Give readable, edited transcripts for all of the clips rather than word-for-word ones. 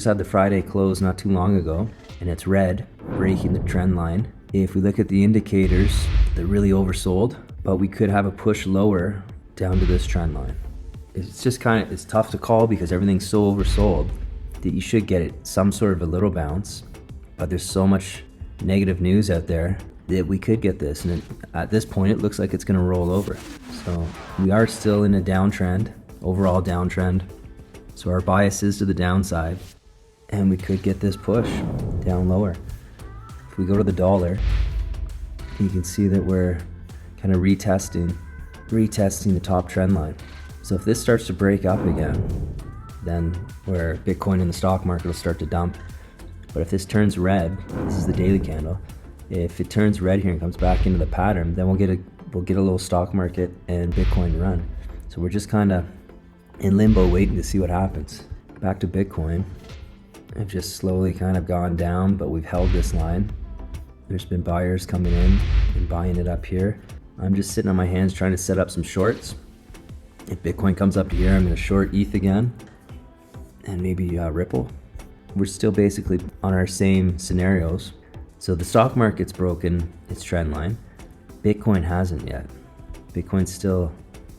just had the Friday close not too long ago, and it's red, breaking the trend line. If we look at the indicators, they're really oversold, but we could have a push lower down to this trend line. It's just it's tough to call because everything's so oversold that you should get it some sort of a little bounce, but there's so much negative news out there that we could get this, and at this point it looks like it's going to roll over. So we are still in a downtrend, overall downtrend, so our bias is to the downside, and we could get this push down lower. If we go to the dollar, you can see that we're kind of retesting the top trend line. So if this starts to break up again, then where Bitcoin and the stock market will start to dump. But if this turns red, this is the daily candle, if it turns red here and comes back into the pattern, then we'll get a little stock market and Bitcoin run. So we're just kind of in limbo waiting to see what happens. Back to Bitcoin, I've just slowly kind of gone down, but we've held this line. There's been buyers coming in and buying it up here. I'm just sitting on my hands trying to set up some shorts. If Bitcoin comes up to here, I'm going to short ETH again and maybe Ripple. We're still basically on our same scenarios. So the stock market's broken its trend line. Bitcoin hasn't yet. Bitcoin's still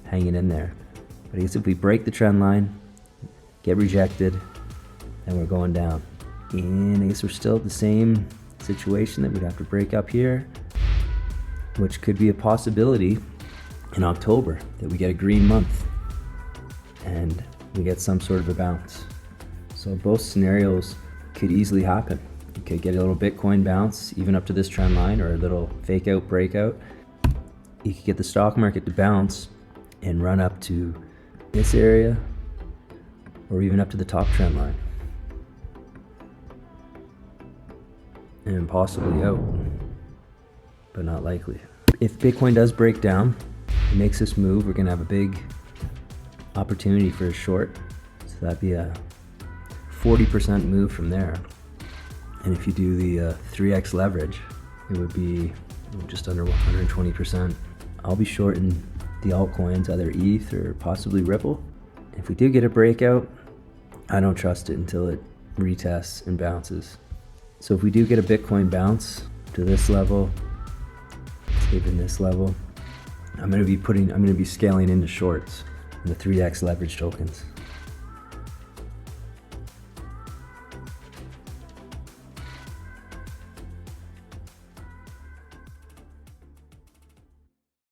hanging in there. But I guess if we break the trend line, get rejected, then we're going down. And I guess we're still at the same situation that we'd have to break up here, which could be a possibility in October, that we get a green month and we get some sort of a bounce. So both scenarios could easily happen. You could get a little Bitcoin bounce even up to this trend line, or a little fake out breakout. You could get the stock market to bounce and run up to this area, or even up to the top trend line, and possibly out, but not likely. If Bitcoin does break down and makes this move, we're gonna have a big opportunity for a short. So that'd be a 40% move from there. And if you do the 3x leverage, it would be just under 120%. I'll be shorting the altcoins, either ETH or possibly Ripple. If we do get a breakout, I don't trust it until it retests and bounces. So if we do get a Bitcoin bounce to this level, even this level, I'm going to be scaling into shorts in the 3x leverage tokens.